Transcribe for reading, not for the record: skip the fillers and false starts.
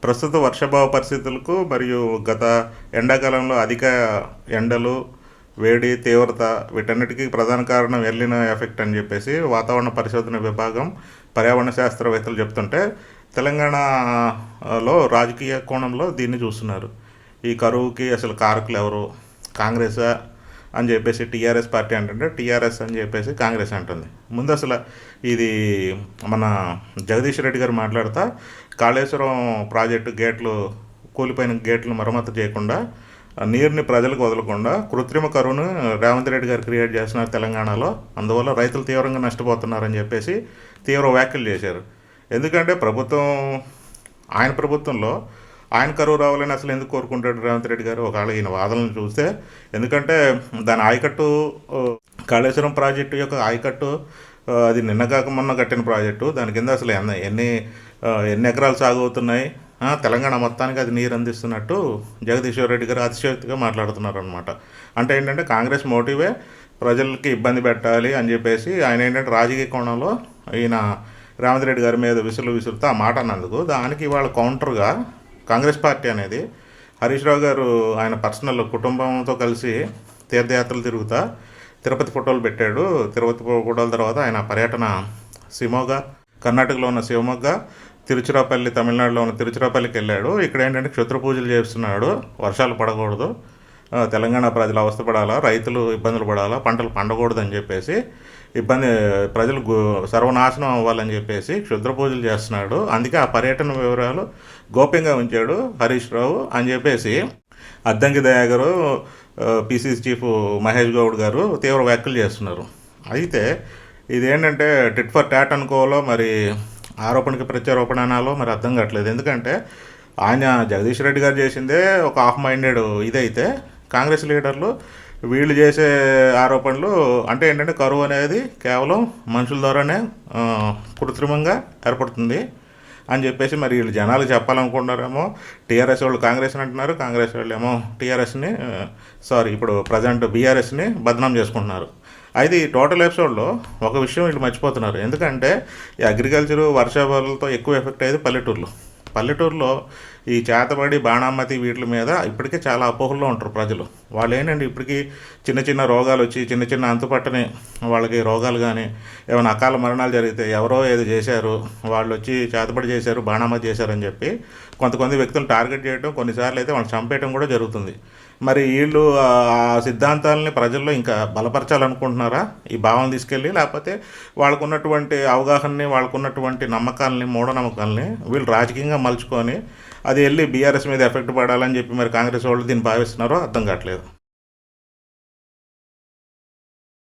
ప్రస్తుత వర్షాభావ పరిస్థితులకు మరియు గత ఎండాకాలంలో అధిక ఎండలు, వేడి తీవ్రత వీటన్నిటికీ ప్రధాన కారణం ఎల్నినో ఎఫెక్ట్ అని చెప్పేసి వాతావరణ పరిశోధన విభాగం పర్యావరణ శాస్త్రవేత్తలు చెప్తుంటే, తెలంగాణలో రాజకీయ కోణంలో దీన్ని చూస్తున్నారు. ఈ కరువుకి అసలు కారకులు ఎవరు? కాంగ్రెసా అని చెప్పేసి టీఆర్ఎస్ పార్టీ అంటుంటే, టీఆర్ఎస్ అని చెప్పేసి కాంగ్రెస్ అంటుంది. ముందు అసలు ఇది మన జగదీష్ రెడ్డి గారు మాట్లాడుతూ కాళేశ్వరం ప్రాజెక్టు గేట్లు కూలిపోయిన గేట్లు మరమ్మతు చేయకుండా, నీరుని ప్రజలకు వదలకుండా కృత్రిమ కరువును రేవంత్ రెడ్డి గారు క్రియేట్ చేస్తున్నారు తెలంగాణలో. అందువల్ల రైతులు తీవ్రంగా నష్టపోతున్నారని చెప్పేసి తీవ్ర వ్యాఖ్యలు చేశారు. ఎందుకంటే ఆయన ప్రభుత్వంలో ఆయన కరువు రావాలని అసలు ఎందుకు కోరుకుంటాడు రేవంత్ రెడ్డి గారు? ఒకవేళ ఈయన వాదనలు చూస్తే, ఎందుకంటే దాని ఆయకట్టు కాళేశ్వరం ప్రాజెక్టు యొక్క ఆయకట్టు అది నిన్న కాక మొన్న కట్టిన ప్రాజెక్టు. దాని కింద అసలు ఎన్ని ఎకరాలు సాగు అవుతున్నాయి, తెలంగాణ మొత్తానికి అది నీరు అందిస్తున్నట్టు జగదీశ్వర్ రెడ్డి గారు అతిశయోక్తిగా మాట్లాడుతున్నారు అనమాట. అంటే ఏంటంటే కాంగ్రెస్ మోటివే ప్రజలకి ఇబ్బంది పెట్టాలి అని చెప్పేసి ఆయన ఏంటంటే రాజకీయ కోణంలో ఈయన రేవంత్ రెడ్డి గారి మీద విసురుతూ ఆ మాట అన్నందుకు, దానికి ఇవాళ కౌంటర్గా కాంగ్రెస్ పార్టీ అనేది హరీష్ రావు గారు ఆయన పర్సనల్ కుటుంబంతో కలిసి తీర్థయాత్రలు తిరుగుతా తిరుపతి ఫోటోలు పెట్టాడు. తిరుపతి ఫోటోల తర్వాత ఆయన పర్యటన శివమొగ్గ, కర్ణాటకలో ఉన్న శివమొగ్గ, తిరుచిరాపల్లి, తమిళనాడులో ఉన్న తిరుచిరాపల్లికి వెళ్ళాడు. ఇక్కడ ఏంటంటే క్షుద్ర పూజలు చేస్తున్నాడు. వర్షాలు పడకూడదు, తెలంగాణ ప్రజలు అవస్థపడాలా, రైతులు ఇబ్బందులు పడాలా, పంటలు పండకూడదు అని చెప్పేసి ప్రజలు సర్వనాశనం అవ్వాలని చెప్పేసి క్షుద్ర పూజలు చేస్తున్నాడు. అందుకే ఆ పర్యటన వివరాలు గోప్యంగా ఉంచాడు హరీష్ రావు అని చెప్పేసి అద్దంకి దయాగారు, పిసిసి చీఫ్ మహేష్ గౌడ్ గారు తీవ్ర వ్యాఖ్యలు చేస్తున్నారు. అయితే ఇదేంటంటే టిట్ ఫర్ టాట్ అనుకోవాలో మరి ఆరోపణకి ప్రత్యారోపణ అనాలో మరి అర్థం కావట్లేదు. ఎందుకంటే ఆయన జగదీష్ రెడ్డి గారు చేసిందే ఒక హాఫ్ మైండెడ్ ఇదైతే, కాంగ్రెస్ లీడర్లు వీళ్ళు చేసే ఆరోపణలు అంటే ఏంటంటే కరువు అనేది కేవలం మనుషుల ద్వారానే కృత్రిమంగా ఏర్పడుతుంది అని చెప్పేసి మరి వీళ్ళు జనాలకు చెప్పాలనుకుంటున్నారేమో. టీఆర్ఎస్ వాళ్ళు కాంగ్రెస్ని అంటున్నారు, కాంగ్రెస్ వాళ్ళు ఏమో టీఆర్ఎస్ని ఇప్పుడు ప్రజెంట్ బీఆర్ఎస్ని బదనాం చేసుకుంటున్నారు. అయితే ఈ టోటల్ ఎపిసోడ్లో ఒక విషయం వీళ్ళు మర్చిపోతున్నారు. ఎందుకంటే ఈ అగ్రికల్చరు వర్షాభావాలతో ఎక్కువ ఎఫెక్ట్ అయ్యేది పల్లెటూరులో ఈ చేతబడి, బాణామతి వీటి మీద ఇప్పటికే చాలా అపోహల్లో ఉంటారు ప్రజలు. వాళ్ళు ఏంటంటే ఇప్పటికీ చిన్న చిన్న రోగాలు వచ్చి చిన్న అంతుపట్టని వాళ్ళకి రోగాలు కానీ ఏమైనా అకాల మరణాలు జరిగితే ఎవరో ఏదో చేశారు, వాళ్ళు వచ్చి చేతబడి చేశారు, బాణామతి చేశారని చెప్పి కొంతమంది వ్యక్తులు టార్గెట్ చేయడం, కొన్నిసార్లు అయితే వాళ్ళు చంపేయడం కూడా జరుగుతుంది. మరి వీళ్ళు ఆ సిద్ధాంతాలని ప్రజల్లో ఇంకా బలపరచాలనుకుంటున్నారా ఈ భావం తీసుకెళ్ళి? లేకపోతే వాళ్ళకున్నటువంటి అవగాహనని, వాళ్ళకున్నటువంటి నమ్మకాలని, మూఢనమ్మకాలని వీళ్ళు రాజకీయంగా మలుచుకొని అది వెళ్ళి బీఆర్ఎస్ మీద ఎఫెక్ట్ పడాలని చెప్పి మరి కాంగ్రెస్ వాళ్ళు దీన్ని భావిస్తున్నారో అర్థం కావట్లేదు.